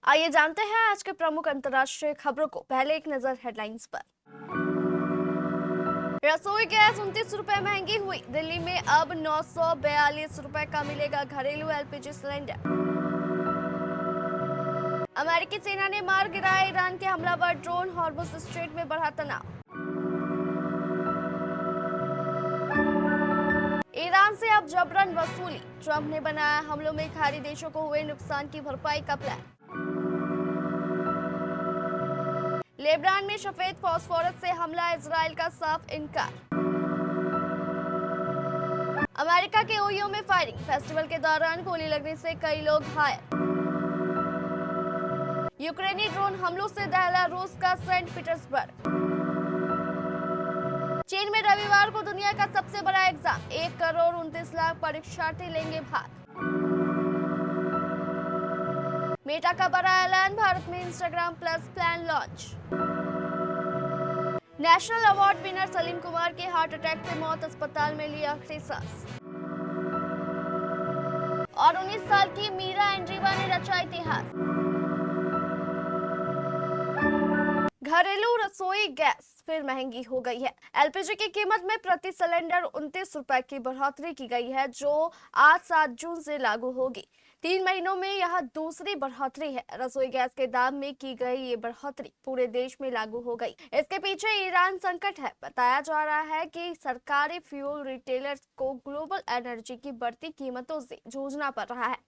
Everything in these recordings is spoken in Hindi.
आइए जानते हैं आज के प्रमुख अंतर्राष्ट्रीय खबरों को। पहले एक नजर हेडलाइंस पर। रसोई गैस 29 रुपए महंगी हुई। दिल्ली में अब 942 रुपए का मिलेगा घरेलू एलपीजी सिलेंडर। अमेरिकी सेना ने मार गिराया ईरान के हमलावर ड्रोन। हॉर्मुज स्ट्रेट में बढ़ा तनाव। ईरान से अब जबरन वसूली। ट्रंप ने बनाया हमलों में खाड़ी देशों को हुए नुकसान की भरपाई का प्लान। लेबनान में सफेद फास्फोरस से हमला, इजराइल का साफ इनकार। अमेरिका के ओहियो में फायरिंग, फेस्टिवल के दौरान गोली लगने से कई लोग घायल। यूक्रेनी ड्रोन हमलों से दहला रूस का सेंट पीटर्सबर्ग। चीन में रविवार को दुनिया का सबसे बड़ा एग्जाम, 1 करोड़ 29 लाख परीक्षार्थी लेंगे भाग। मेटा का बड़ा ऐलान, भारत में Instagram plus plan launch. National award winner Salim Kumar की हार्ट अटैक से मौत, अस्पताल में ली आखिरी सांस। और 19 साल की मीरा एंड्रीवा ने रचा इतिहास। घरेलू रसोई गैस फिर महंगी हो गई है। एलपीजी की कीमत में प्रति सिलेंडर 29 रुपए की बढ़ोतरी की गई है, जो आज 7 जून से लागू होगी। 3 महीनों में यह दूसरी बढ़ोतरी है। रसोई गैस के दाम में की गई ये बढ़ोतरी पूरे देश में लागू हो गई। इसके पीछे ईरान संकट है। बताया जा रहा है कि सरकारी फ्यूल रिटेलर्स को ग्लोबल एनर्जी की बढ़ती कीमतों से जूझना पड़ रहा है।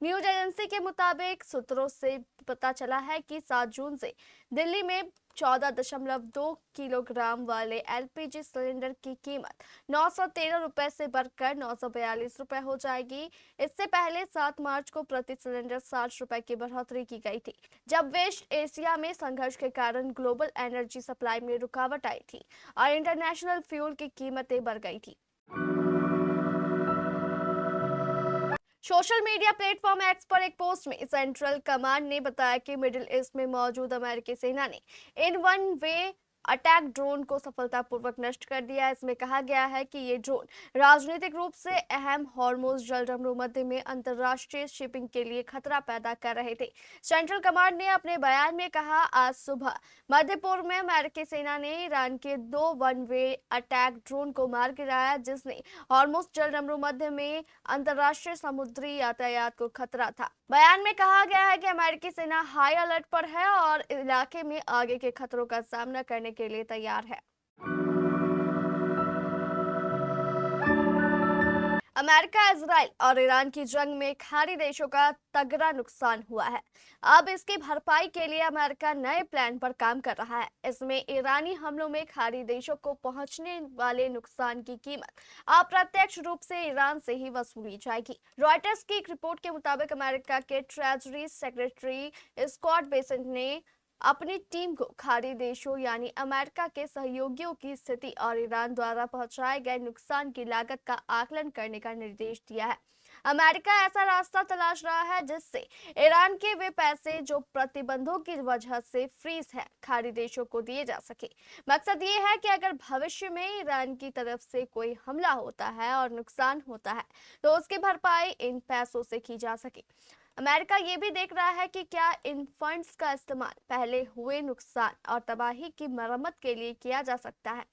न्यूज एजेंसी के मुताबिक सूत्रों से पता चला है कि 7 जून से दिल्ली में 14.2 किलोग्राम वाले एलपीजी सिलेंडर की कीमत 913 रुपए से बढ़कर 942 रुपए हो जाएगी। इससे पहले 7 मार्च को प्रति सिलेंडर 60 रुपए की बढ़ोतरी की गई थी, जब वेस्ट एशिया में संघर्ष के कारण ग्लोबल एनर्जी सप्लाई में रुकावट आई थी और इंटरनेशनल फ्यूल की कीमतें बढ़ गई थी। सोशल मीडिया प्लेटफॉर्म एक्स पर एक पोस्ट में सेंट्रल कमांड ने बताया कि मिडिल ईस्ट में मौजूद अमेरिकी सेना ने in one way attack drone को सफलतापूर्वक नष्ट कर दिया। इसमें कहा गया है कि ये ड्रोन राजनीतिक रूप से अहम हॉर्मुज जलसंधि मध्य में अंतर्राष्ट्रीय शिपिंग के लिए खतरा पैदा कर रहे थे। सेंट्रल कमांड ने अपने बयान में कहा, आज सुबह मध्य पूर्व में अमेरिकी सेना ने ईरान के 2 वन वे अटैक ड्रोन को मार गिराया, जिसने हॉर्मुज जलसंधि मध्य में अंतर्राष्ट्रीय समुद्री यातायात को खतरा था। बयान में कहा गया है कि अमेरिकी सेना हाई अलर्ट पर है और इलाके में आगे के खतरों का सामना करने के लिए तैयार है। अमेरिका, इजराइल और ईरान की जंग में खाड़ी देशों का तगड़ा नुकसान हुआ है। अब इसकी भरपाई के लिए अमेरिका नए प्लान पर काम कर रहा है। इसमें ईरानी हमलों में खाड़ी देशों को पहुंचने वाले नुकसान की कीमत अप्रत्यक्ष रूप से ईरान से ही वसूली जाएगी। रॉयटर्स की एक रिपोर्ट के मुताबिक अमेरिका के ट्रेजरी सेक्रेटरी स्कॉट बेसेंट ने अपनी टीम को खाड़ी देशों यानी अमेरिका के सहयोगियों की स्थिति और ईरान द्वारा पहुंचाए गए नुकसान की लागत का आकलन करने का निर्देश दिया है। अमेरिका ऐसा रास्ता तलाश रहा है जिससे ईरान के वे पैसे जो प्रतिबंधों की वजह से फ्रीज है, खाड़ी देशों को दिए जा सके। मकसद ये है कि अगर भविष्य में ईरान की तरफ से कोई हमला होता है और नुकसान होता है, तो उसकी भरपाई इन पैसों से की जा सके। अमेरिका ये भी देख रहा है कि क्या इन फंड्स का इस्तेमाल पहले हुए नुकसान और तबाही की मरम्मत के लिए किया जा सकता है।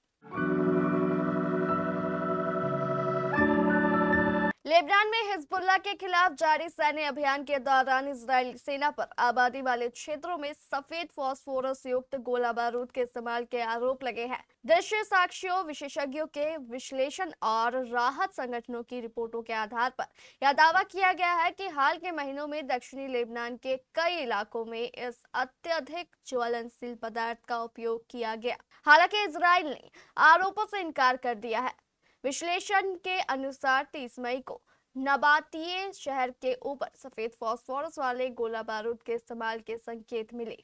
लेबनान में हिजबुल्लाह के खिलाफ जारी सैन्य अभियान के दौरान इजरायली सेना पर आबादी वाले क्षेत्रों में सफेद फास्फोरस युक्त गोला बारूद के इस्तेमाल के आरोप लगे हैं। दृश्य साक्ष्यों, विशेषज्ञों के विश्लेषण और राहत संगठनों की रिपोर्टों के आधार पर यह दावा किया गया है कि हाल के महीनों में दक्षिणी लेबनान के कई इलाकों में इस अत्यधिक ज्वलनशील पदार्थ का उपयोग किया गया। हालांकि इजराइल ने आरोपों से इनकार कर दिया है। विश्लेषण के अनुसार 30 मई को नबातिये शहर के ऊपर सफेद फास्फोरस वाले गोला बारूद के इस्तेमाल के संकेत मिले।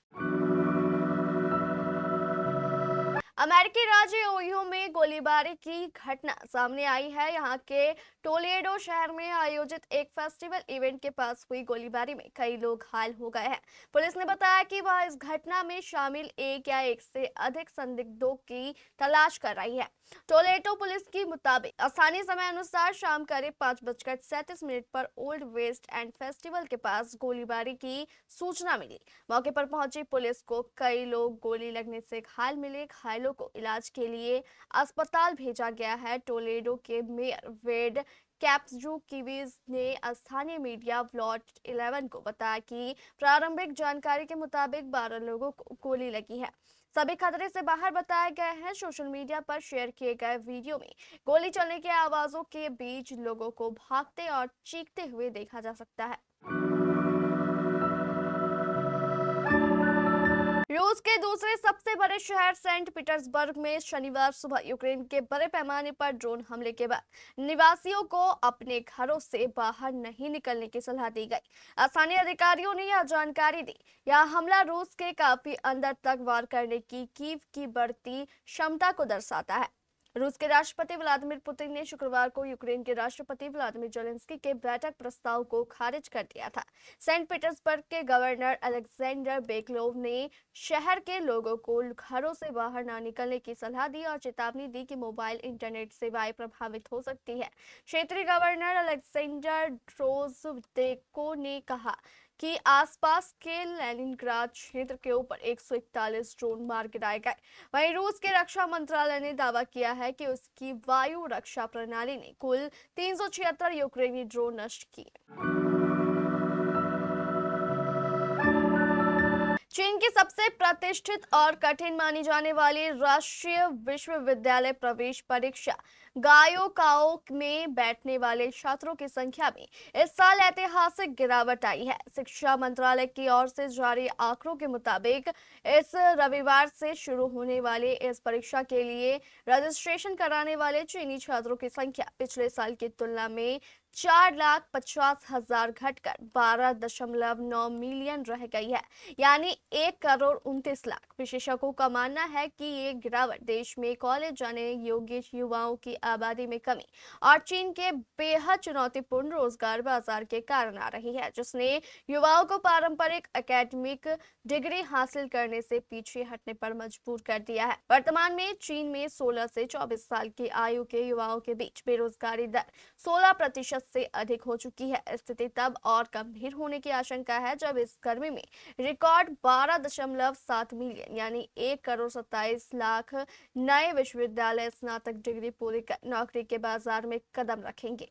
अमेरिकी राज्य ओहियो में गोलीबारी की घटना सामने आई है। यहाँ के टोलेडो शहर में आयोजित एक फेस्टिवल इवेंट के पास हुई गोलीबारी में कई लोग घायल हो गए हैं। पुलिस ने बताया कि वह इस घटना में शामिल एक या एक से अधिक संदिग्धों की तलाश कर रही है। टोलेडो पुलिस के मुताबिक स्थानीय समय अनुसार शाम करीब 5:37 पर ओल्ड वेस्ट एंड फेस्टिवल के पास गोलीबारी की सूचना मिली। मौके पर पहुंची पुलिस को कई लोग गोली लगने से घायल मिले। घायलों को इलाज के लिए अस्पताल भेजा गया है। टोलेडो के मेयर वेड कैप्सजू कीवीज ने स्थानीय मीडिया व्लॉट 11 को बताया कि प्रारंभिक जानकारी के मुताबिक 12 लोगों को गोली लगी है। सभी खतरे से बाहर बताए गए हैं। सोशल मीडिया पर शेयर किए गए वीडियो में गोली चलने के आवाजों के बीच लोगों को भागते और चीखते हुए देखा जा सकता है। रूस के दूसरे सबसे बड़े शहर सेंट पीटर्सबर्ग में शनिवार सुबह यूक्रेन के बड़े पैमाने पर ड्रोन हमले के बाद निवासियों को अपने घरों से बाहर नहीं निकलने की सलाह दी गई। स्थानीय अधिकारियों ने यह जानकारी दी। यह हमला रूस के काफी अंदर तक वार करने की कीव की बढ़ती क्षमता को दर्शाता है। रूस के राष्ट्रपति व्लादिमीर पुतिन ने शुक्रवार को यूक्रेन के राष्ट्रपति व्लादिमीर जेलेंस्की के बैठक प्रस्ताव को खारिज कर दिया था। सेंट पीटर्सबर्ग के गवर्नर अलेक्जेंडर बेकलोव ने शहर के लोगों को घरों से बाहर न निकलने की सलाह दी और चेतावनी दी कि मोबाइल इंटरनेट सेवाएं प्रभावित हो सकती है। क्षेत्रीय गवर्नर अलेक्जेंडर ड्रोजदेको ने कहा कि आसपास के लेनिनग्राद क्षेत्र के ऊपर 141 ड्रोन मार गिराए गए। वहीं रूस के रक्षा मंत्रालय ने दावा किया है कि उसकी वायु रक्षा प्रणाली ने कुल 376 यूक्रेनी ड्रोन नष्ट किए। चीन की सबसे प्रतिष्ठित और कठिन मानी जाने वाली राष्ट्रीय विश्वविद्यालय प्रवेश परीक्षा गायोकाओ में बैठने वाले छात्रों की संख्या में इस साल ऐतिहासिक गिरावट आई है। शिक्षा मंत्रालय की ओर से जारी आंकड़ों के मुताबिक इस रविवार से शुरू होने वाले इस परीक्षा के लिए रजिस्ट्रेशन कराने वाले चीनी छात्रों की संख्या पिछले साल की तुलना में 4,50,000 घटकर 12.9 मिलियन रह गई है, यानी 1,29,00,000। विशेषज्ञों का मानना है कि ये गिरावट देश में कॉलेज जाने योग्य युवाओं की आबादी में कमी और चीन के बेहद चुनौतीपूर्ण रोजगार बाजार के कारण आ रही है, जिसने युवाओं को पारंपरिक एकेडमिक डिग्री हासिल करने से पीछे हटने पर मजबूर कर दिया है। वर्तमान में चीन में 16 से 24 साल की आयु के युवाओं के बीच बेरोजगारी दर 16% से अधिक हो चुकी है। स्थिति तब और गंभीर होने की आशंका है जब इस गर्मी में रिकॉर्ड 12.7 मिलियन यानी 1,27,00,000 नए विश्वविद्यालय स्नातक डिग्री पूरी कर नौकरी के बाजार में कदम रखेंगे।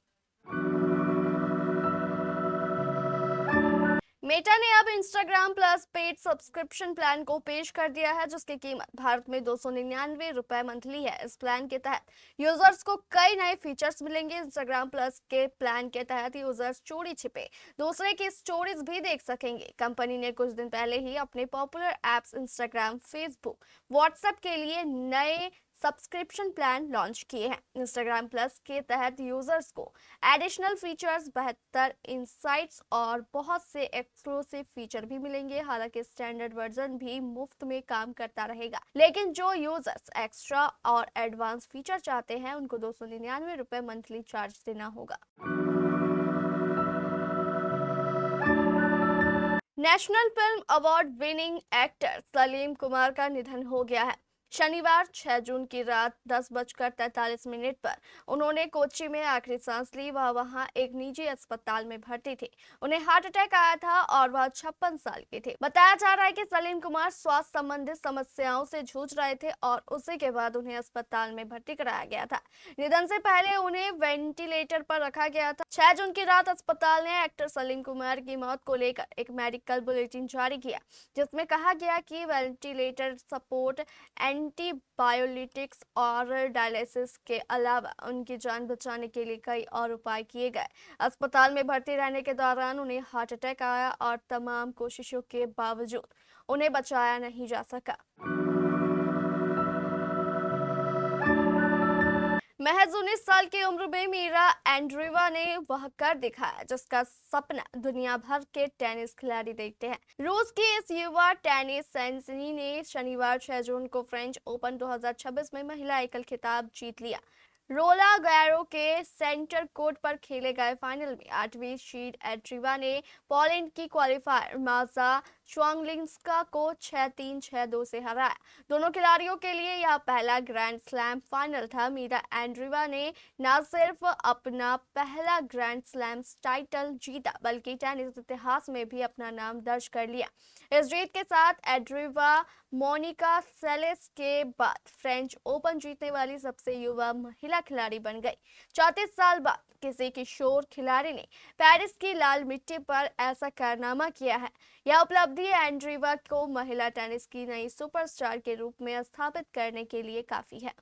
मेटा ने अब Instagram plus paid subscription plan को पेश कर दिया है, जिसकी कीमत भारत में 299 रुपए मंथली है। इस प्लान के तहत यूजर्स को कई नए फीचर्स मिलेंगे। इंस्टाग्राम प्लस के प्लान के तहत यूजर्स चोरी छिपे दूसरे की स्टोरीज भी देख सकेंगे। कंपनी ने कुछ दिन पहले ही अपने popular apps Instagram, Facebook, WhatsApp के लिए नए सब्सक्रिप्शन प्लान लॉन्च किए हैं। इंस्टाग्राम प्लस के तहत यूजर्स को एडिशनल फीचर्स, बेहतर इंसाइट्स और बहुत से एक्सक्लूसिव फीचर भी मिलेंगे। हालांकि स्टैंडर्ड वर्जन भी मुफ्त में काम करता रहेगा, लेकिन जो यूजर्स एक्स्ट्रा और एडवांस फीचर चाहते हैं उनको 299 रुपए मंथली चार्ज देना होगा। National film award winning actor Salim Kumar का निधन हो गया है। शनिवार 6 जून की रात 10:43 पर उन्होंने कोच्चि में आखिरी सांस ली। वह वहां एक निजी अस्पताल में भर्ती थे। उन्हें हार्ट अटैक आया था और वह 56 साल के थे। बताया जा रहा है कि सलीम कुमार स्वास्थ्य संबंधित समस्याओं से जूझ रहे थे और उसी के बाद उन्हें अस्पताल में भर्ती कराया गया था। निधन से पहले उन्हें वेंटिलेटर पर रखा गया था। 6 जून की रात अस्पताल ने एक्टर सलीम कुमार की मौत को लेकर एक मेडिकल बुलेटिन जारी किया, जिसमें कहा गया कि वेंटिलेटर सपोर्ट, एंटीबायोटिक्स और डायलिसिस के अलावा उनकी जान बचाने के लिए कई और उपाय किए गए। अस्पताल में भर्ती रहने के दौरान उन्हें हार्ट अटैक आया और तमाम कोशिशों के बावजूद उन्हें बचाया नहीं जा सका। महज 19 साल की उम्र में मीरा एंड्रीवा ने वह कर दिखाया जिसका सपना दुनिया भर के टेनिस खिलाड़ी देखते हैं। रूस की इस युवा टेनिस सैनिक ने शनिवार 6 जून को फ्रेंच ओपन 2026 में महिला एकल खिताब जीत लिया। रोला गैरो के सेंटर कोर्ट पर खेले गए फाइनल में 8वीं सीड एंड्रीवा ने पोलैंड की क्वालिफायर माजा श्वांगलिंस्का को 6-3, 6-2 से हराया। दोनों खिलाड़ियों के लिए यह पहला ग्रैंड स्लैम फाइनल था। मीरा एंड्रीवा ने न सिर्फ अपना पहला ग्रैंड स्लैम टाइटल जीता बल्कि टेनिस इतिहास में भी अपना नाम दर्ज कर लिया। इस जीत के साथ एंड्रीवा मोनिका सेलेस के बाद फ्रेंच ओपन जीतने वाली सबसे युवा महिला खिलाड़ी बन गई। 34 साल बाद किसी किशोर खिलाड़ी ने पेरिस की लाल मिट्टी पर ऐसा कारनामा किया है। यह उपलब्धि एंड्रीवा को महिला टेनिस की नई सुपरस्टार के रूप में स्थापित करने के लिए काफी है।